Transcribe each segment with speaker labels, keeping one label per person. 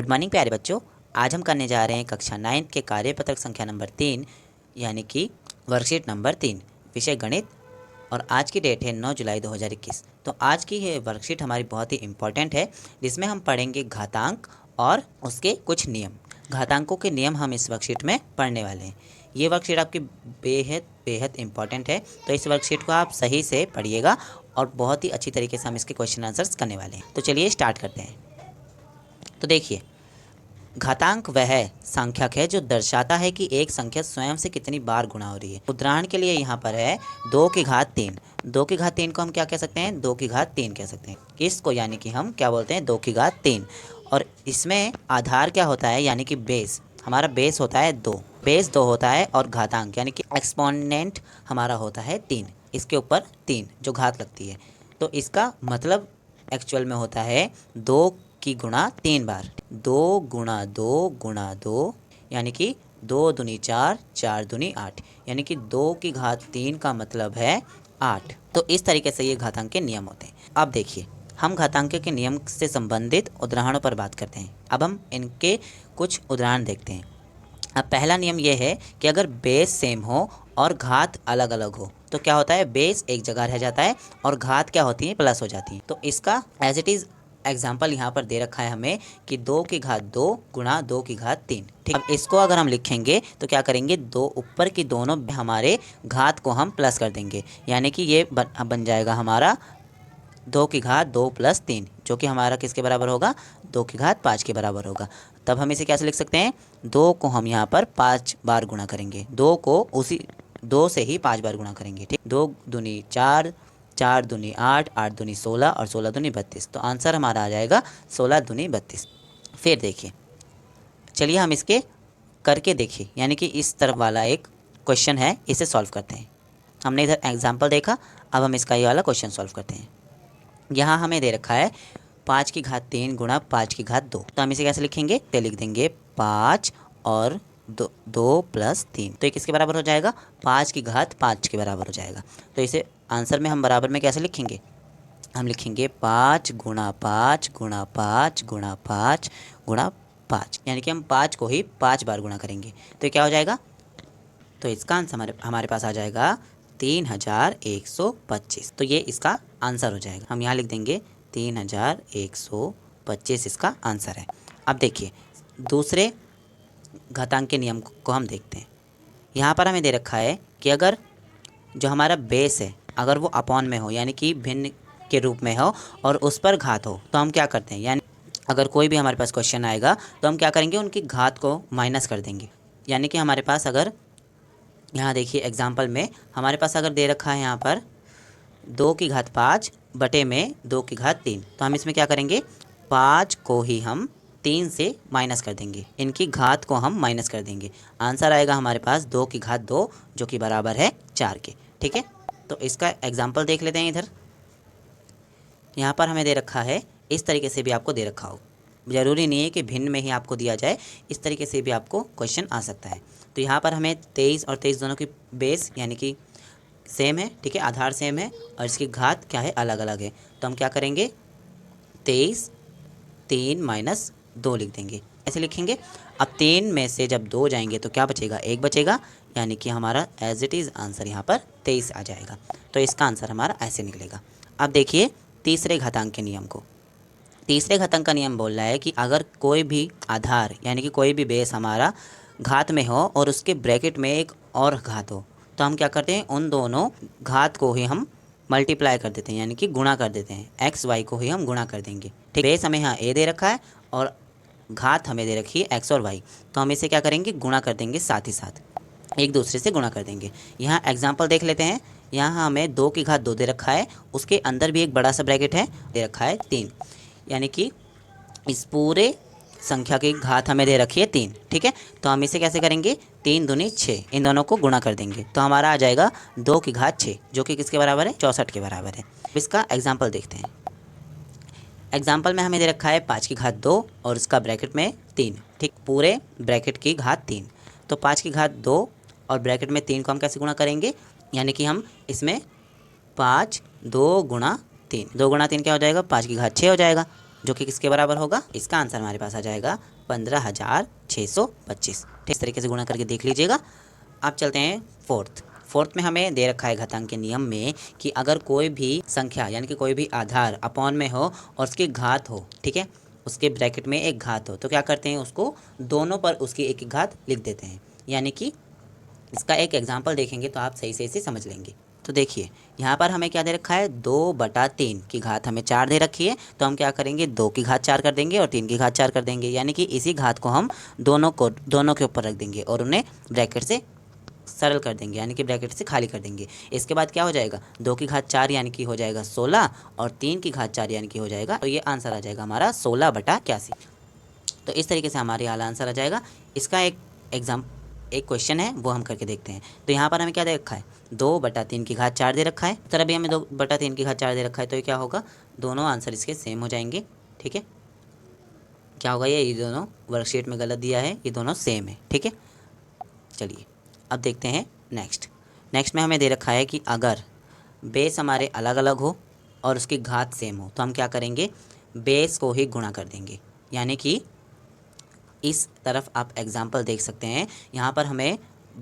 Speaker 1: Good morning प्यारे बच्चों। आज हम करने जा रहे हैं कक्षा 9 के कार्यपत्रक संख्या नंबर 3 यानी कि वर्कशीट नंबर 3, विषय गणित। और आज की डेट है 9 जुलाई 2021। तो आज की ये वर्कशीट हमारी बहुत ही इम्पॉर्टेंट है, जिसमें हम पढ़ेंगे घातांक और उसके कुछ नियम। घातांकों के नियम हम इस वर्कशीट में पढ़ने वाले हैं। ये वर्कशीट आपकी बेहद बेहद इम्पॉर्टेंट है, तो इस वर्कशीट को आप सही से पढ़िएगा और बहुत ही अच्छी तरीके से हम इसके क्वेश्चन आंसर्स करने वाले हैं। तो चलिए स्टार्ट करते हैं। तो देखिए, घातांक वह संख्यक है जो दर्शाता है कि एक संख्या स्वयं से कितनी बार गुणा हो रही है। उदाहरण के लिए यहाँ पर है 2 की घात 3। 2 की घात 3 को हम क्या कह सकते हैं? 2 की घात 3 कह सकते हैं। इसको यानी कि हम क्या बोलते हैं? 2 की घात 3। और इसमें आधार क्या होता है? यानी कि बेस, हमारा बेस होता है 2, बेस 2 होता है। और घातांक यानी कि एक्सपोनेंट हमारा होता है 3, इसके ऊपर 3 जो घात लगती है। तो इसका मतलब एक्चुअल में होता है 2 की गुणा 3 बार। 2 गुणा 2 गुणा 2 यानी कि 2 दूनी 4, 4 दूनी 8, यानी कि 2 की घात 3 का मतलब है 8। तो इस तरीके से ये घातांक के नियम होते हैं। अब देखिए, हम घातांक के नियम से संबंधित उदाहरणों पर बात करते हैं। अब हम इनके कुछ उदाहरण देखते हैं। अब पहला नियम यह है कि अगर बेस सेम हो और घात अलग अलग हो तो क्या होता है? बेस एक जगह रह जाता है और घात क्या होती है? प्लस हो जाती है। तो इसका एज इट इज़ एग्जाम्पल यहाँ पर दे रखा है हमें कि 2 की घात 2 गुणा 2 की घात 3। ठीक, अब इसको अगर हम लिखेंगे तो क्या करेंगे? दो ऊपर की दोनों हमारे घात को हम प्लस कर देंगे, यानी कि ये बन जाएगा हमारा 2 की घात 2 प्लस 3, जो कि हमारा किसके बराबर होगा? 2 की घात 5 के बराबर होगा। तब हम इसे कैसे लिख सकते हैं? 2 को हम यहाँ पर 5 बार गुणा करेंगे। 2 को उसी 2 से ही 5 बार गुणा करेंगे। ठीक, 2 दूनी 4, 4 दूनी 8, 8 दूनी 16 और 16 दूनी 32। तो आंसर हमारा आ जाएगा 16 दूनी 32। फिर देखिए, चलिए हम इसके करके देखिए, यानी कि इस तरफ वाला एक क्वेश्चन है, इसे सॉल्व करते हैं। हमने इधर एग्जाम्पल देखा, अब हम इसका ये वाला क्वेश्चन सॉल्व करते हैं। यहाँ हमें दे रखा है 5 की घात 3 गुणा 5 की घात 2। तो हम इसे कैसे लिखेंगे? तो लिख देंगे 5 और 2 प्लस 3। तो ये किसके बराबर हो जाएगा? 5 की घात 5 के बराबर हो जाएगा। तो इसे आंसर में हम बराबर में कैसे लिखेंगे? हम लिखेंगे 5 गुणा 5 गुणा 5 गुणा 5 गुणा 5, यानी कि हम 5 को ही 5 बार गुणा करेंगे। तो ये क्या हो जाएगा? तो इसका आंसर हमारे पास आ जाएगा 3125। तो ये इसका आंसर हो जाएगा। हम यहाँ लिख देंगे 3125 इसका आंसर है। अब देखिए, दूसरे घातांक के नियम को हम देखते हैं। यहाँ पर हमें दे रखा है कि अगर जो हमारा बेस है अगर वो अपॉन में हो, यानी कि भिन्न के रूप में हो और उस पर घात हो, तो हम क्या करते हैं? यानी अगर कोई भी हमारे पास क्वेश्चन आएगा तो हम क्या करेंगे? उनकी घात को माइनस कर देंगे। यानी कि हमारे पास अगर यहाँ देखिए एग्जाम्पल में हमारे पास अगर दे रखा है यहाँ पर 2 की घात 5 बटे में 2 की घात 3, तो हम इसमें क्या करेंगे? 5 को ही हम 3 से माइनस कर देंगे, इनकी घात को हम माइनस कर देंगे। आंसर आएगा हमारे पास 2 की घात 2, जो कि बराबर है 4 के। ठीक है, तो इसका एग्जाम्पल देख लेते हैं। इधर यहाँ पर हमें दे रखा है, इस तरीके से भी आपको दे रखा हो, ज़रूरी नहीं है कि भिन्न में ही आपको दिया जाए, इस तरीके से भी आपको क्वेश्चन आ सकता है। तो यहाँ पर हमें 23 और 23 दोनों की बेस यानी कि सेम है। ठीक है, आधार सेम है और इसकी घात क्या है? अलग अलग है। तो हम क्या करेंगे? 23 3 माइनस 2 लिख देंगे, ऐसे लिखेंगे। अब 3 में से जब 2 जाएंगे तो क्या बचेगा? 1 बचेगा, यानी कि हमारा एज इट इज़ आंसर यहाँ पर 23 आ जाएगा। तो इसका आंसर हमारा ऐसे निकलेगा। अब देखिए तीसरे घातांक के नियम को। तीसरे घातांक का नियम बोल रहा है कि अगर कोई भी आधार यानी कि कोई भी बेस हमारा घात में हो और उसके ब्रैकेट में एक और घात हो, तो हम क्या करते हैं? उन दोनों घात को ही हम मल्टीप्लाई कर देते हैं, यानी कि गुणा कर देते हैं। एक्स वाई को ही हम गुणा कर देंगे। ठीक, बेस हमें यहाँ ए दे रखा है और घात हमें दे रखी है एक्स और वाई, तो हम इसे क्या करेंगे? गुणा कर देंगे, साथ ही साथ एक दूसरे से गुणा कर देंगे। यहाँ एग्जाम्पल देख लेते हैं। यहाँ हमें 2 की घात 2 दे रखा है, उसके अंदर भी एक बड़ा सा ब्रैकेट है, दे रखा है 3, यानी कि इस पूरे संख्या की घात हमें दे रखी है 3। ठीक है, तो हम इसे कैसे करेंगे? 3 दूनी 6, इन दोनों को गुणा कर देंगे, तो हमारा आ जाएगा 2 की घात 6, जो कि किसके बराबर है? 64 के बराबर है। इसका एग्जाम्पल देखते हैं। एग्जाम्पल में हमें दे रखा है 5 की घात 2 और उसका ब्रैकेट में 3। ठीक, पूरे ब्रैकेट की घात 3। तो 5 की घात 2 और ब्रैकेट में 3 को हम कैसे गुणा करेंगे? यानी कि हम इसमें 5 2 गुणा 3, 2 गुणा 3 क्या हो जाएगा? 5 की घात 6 हो जाएगा। जो कि किसके बराबर होगा, इसका आंसर हमारे पास आ जाएगा 15,625। ठीक, इस तरीके से गुणा करके देख लीजिएगा। अब चलते हैं फोर्थ में हमें दे रखा है घातांक के नियम में कि अगर कोई भी संख्या यानी कि कोई भी आधार अपॉन में हो और उसकी घात हो, ठीक है, उसके ब्रैकेट में एक घात हो, तो क्या करते हैं, उसको दोनों पर उसकी एक एक घात लिख देते हैं। यानी कि इसका एक एग्जाम्पल देखेंगे तो आप सही से समझ लेंगे। तो देखिए यहाँ पर हमें क्या दे रखा है, 2/3 की घात हमें 4 दे रखी है, तो हम क्या करेंगे, 2 की घात 4 कर देंगे और 3 की घात 4 कर देंगे। यानी कि इसी घात को हम दोनों के ऊपर रख देंगे और उन्हें ब्रैकेट से सरल कर देंगे, यानी कि ब्रैकेट से खाली कर देंगे। इसके बाद क्या हो जाएगा, 2 की घात 4 यानी कि हो जाएगा 16 और 3 की घात 4 यानी कि हो जाएगा, तो ये आंसर आ जाएगा हमारा 16/81। तो इस तरीके से हमारे यहाँ आंसर आ जाएगा। इसका एक क्वेश्चन है वो हम करके देखते हैं। तो यहाँ पर हमें क्या दे रखा है, 2/3 की घात 4 दे रखा है, तरह भी हमें 2/3 की घात 4 दे रखा है, तो ये क्या होगा, दोनों आंसर इसके सेम हो जाएंगे। ठीक है, क्या होगा, ये दोनों वर्कशीट में गलत दिया है, ये दोनों सेम है। ठीक है, चलिए अब देखते हैं नेक्स्ट में हमें दे रखा है कि अगर बेस हमारे अलग अलग हो और उसकी घात सेम हो, तो हम क्या करेंगे, बेस को ही गुणा कर देंगे। यानी कि इस तरफ आप एग्जाम्पल देख सकते हैं, यहाँ पर हमें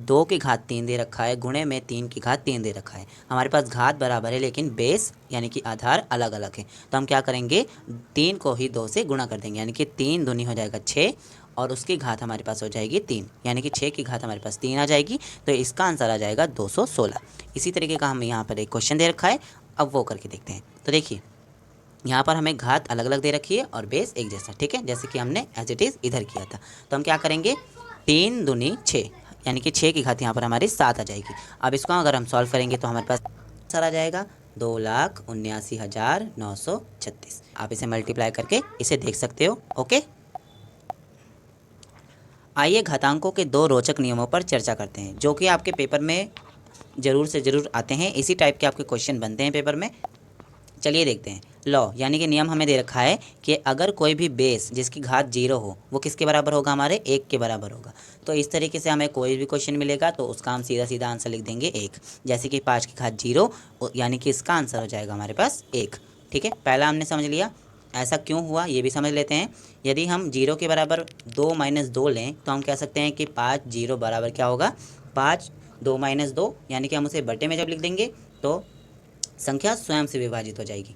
Speaker 1: 2 की घात 3 दे रखा है, गुणे में 3 की घात 3 दे रखा है। हमारे पास घात बराबर है लेकिन बेस यानी कि आधार अलग अलग है, तो हम क्या करेंगे, 3 को ही 2 से गुणा कर देंगे। यानी कि 3 दूनी हो जाएगा 6 और उसकी घात हमारे पास हो जाएगी 3, यानी कि 6 की घात हमारे पास 3 आ जाएगी, तो इसका आंसर आ जाएगा 216। इसी तरीके का हमें यहाँ पर एक क्वेश्चन दे रखा है, अब वो करके देखते हैं। तो देखिए यहाँ पर हमें घात अलग अलग दे रखी है और बेस एक जैसा। ठीक है, जैसे कि हमने एज इट इज़ इधर किया था। तो हम क्या करेंगे, 3 दूनी 6 यानी कि 6 की घात यहाँ पर हमारी 7 आ जाएगी। अब इसको अगर हम सॉल्व करेंगे तो हमारे पास आंसर आ जाएगा 2,79,936। आप इसे मल्टीप्लाई करके इसे देख सकते हो। ओके, आइए घातांकों के 2 रोचक नियमों पर चर्चा करते हैं जो कि आपके पेपर में ज़रूर से ज़रूर आते हैं। इसी टाइप के आपके क्वेश्चन बनते हैं पेपर में। चलिए देखते हैं। लॉ यानी कि नियम हमें दे रखा है कि अगर कोई भी बेस जिसकी घात 0 हो वो किसके बराबर होगा, हमारे 1 के बराबर होगा। तो इस तरीके से हमें कोई भी क्वेश्चन मिलेगा तो उसका हम सीधा सीधा आंसर लिख देंगे 1। जैसे कि 5 की घात 0 यानी कि इसका आंसर हो जाएगा हमारे पास 1। ठीक है, पहला हमने समझ लिया। ऐसा क्यों हुआ ये भी समझ लेते हैं। यदि हम 0 के बराबर 2 - 2 लें तो हम कह सकते हैं कि 5 0 बराबर क्या होगा, 5 2 - 2, यानी कि हम उसे बटे में जब लिख देंगे तो संख्या स्वयं से विभाजित हो जाएगी।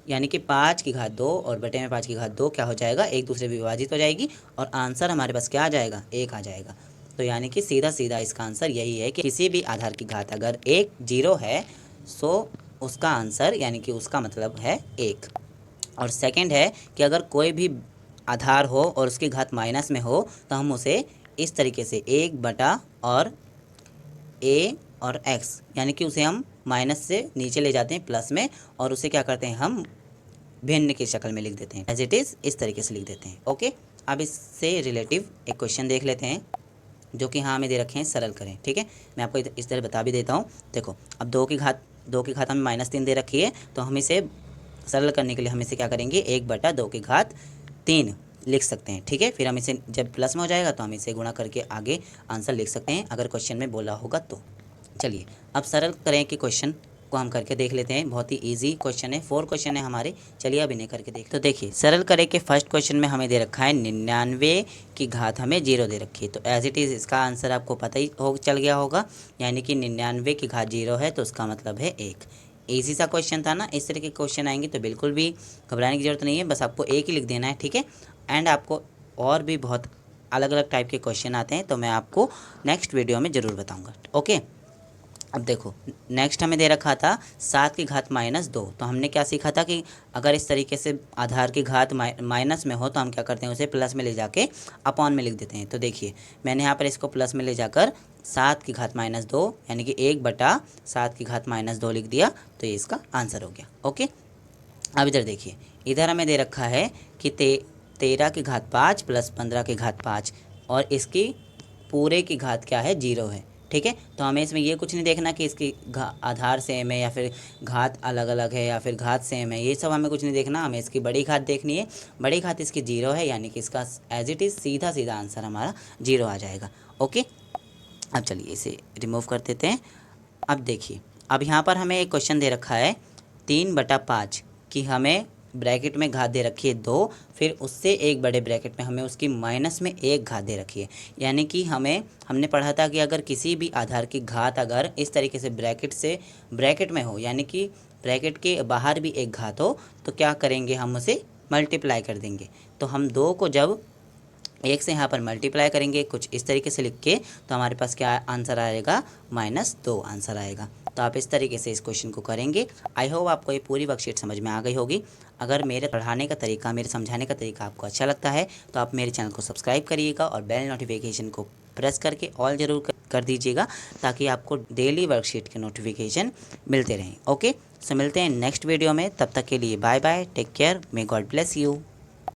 Speaker 1: यानी कि 5 की घात 2 और बटे में 5 की घात 2 क्या हो जाएगा, एक दूसरे विभाजित हो जाएगी और आंसर हमारे पास क्या आ जाएगा, 1 आ जाएगा। तो यानी कि सीधा सीधा इसका आंसर यही है कि किसी भी आधार की घात अगर 1 0 है सो उसका आंसर यानी कि उसका मतलब है 1। और सेकंड है कि अगर कोई भी आधार हो और उसकी घात माइनस में हो तो हम उसे इस तरीके से 1 बटा और a और x, यानी कि उसे हम माइनस से नीचे ले जाते हैं प्लस में और उसे क्या करते हैं, हम भिन्न की शक्ल में लिख देते हैं, एज इट इज़ इस तरीके से लिख देते हैं। ओके, अब इससे रिलेटिव एक क्वेश्चन देख लेते हैं जो कि हाँ हमें दे रखे हैं, सरल करें। ठीक है, मैं आपको इस तरह बता भी देता हूँ। देखो अब 2 की घात हमें -3 दे रखी है, तो हम इसे सरल करने के लिए हम इसे क्या करेंगे, 1/2 की घात 3 लिख सकते हैं। ठीक है, फिर हम इसे जब प्लस में हो जाएगा तो हम इसे गुणा करके आगे आंसर लिख सकते हैं अगर क्वेश्चन में बोला होगा तो। चलिए अब सरल करें कि क्वेश्चन को हम करके देख लेते हैं। बहुत ही इजी क्वेश्चन है, 4 क्वेश्चन है हमारे। चलिए अब इन्हें करके देख। तो देखिए सरल करें कि फर्स्ट क्वेश्चन में हमें दे रखा है 99 की घात हमें 0 दे रखी है। तो एज इट इज़ इसका आंसर आपको पता ही चल गया होगा, यानी कि 99 की घात 0 है तो उसका मतलब है 1। ईजी सा क्वेश्चन था ना। इस तरह के क्वेश्चन आएंगे तो बिल्कुल भी घबराने की ज़रूरत नहीं है, बस आपको 1 ही लिख देना है। ठीक है, एंड आपको और भी बहुत अलग अलग टाइप के क्वेश्चन आते हैं तो मैं आपको नेक्स्ट वीडियो में ज़रूर बताऊँगा। ओके, अब देखो नेक्स्ट हमें दे रखा था 7 की घात -2। तो हमने क्या सीखा था कि अगर इस तरीके से आधार की घात माइनस में हो तो हम क्या करते हैं, उसे प्लस में ले जाके अपॉन में लिख देते हैं। तो देखिए मैंने यहाँ पर इसको प्लस में ले जाकर 7 की घात -2 यानी कि 1/7 की घात -2 लिख दिया, तो ये इसका आंसर हो गया। ओके, अब इधर देखिए, इधर हमें दे रखा है कि 13 की घात 5 + 15 की घात 5 और इसकी पूरे की घात क्या है, 0 है। ठीक है, तो हमें इसमें ये कुछ नहीं देखना कि इसकी आधार सेम है या फिर घात अलग अलग है या फिर घात सेम है, ये सब हमें कुछ नहीं देखना। हमें इसकी बड़ी घात देखनी है। बड़ी घात इसकी 0 है, यानी कि इसका एज इट इज़ सीधा सीधा आंसर हमारा 0 आ जाएगा। ओके, अब चलिए इसे रिमूव कर देते हैं। अब देखिए अब यहाँ पर हमें एक क्वेश्चन दे रखा है 3/5 कि हमें ब्रैकेट में घात दे रखी है 2, फिर उससे एक बड़े ब्रैकेट में हमें उसकी माइनस में 1 घात दे रखी है। यानी कि हमने पढ़ा था कि अगर किसी भी आधार की घात अगर इस तरीके से ब्रैकेट में हो, यानी कि ब्रैकेट के बाहर भी एक घात हो, तो क्या करेंगे, हम उसे मल्टीप्लाई कर देंगे। तो हम 2 को जब 1 से यहाँ पर मल्टीप्लाई करेंगे कुछ इस तरीके से लिख के, तो हमारे पास क्या आंसर आएगा, -2 आंसर आएगा। तो आप इस तरीके से इस क्वेश्चन को करेंगे। आई होप आपको ये पूरी वर्कशीट समझ में आ गई होगी। अगर मेरे पढ़ाने का तरीका, मेरे समझाने का तरीका आपको अच्छा लगता है तो आप मेरे चैनल को सब्सक्राइब करिएगा और बेल नोटिफिकेशन को प्रेस करके ऑल ज़रूर कर दीजिएगा, ताकि आपको डेली वर्कशीट के नोटिफिकेशन मिलते रहें। ओके, सो मिलते हैं नेक्स्ट वीडियो में। तब तक के लिए bye bye, take care, may God bless you.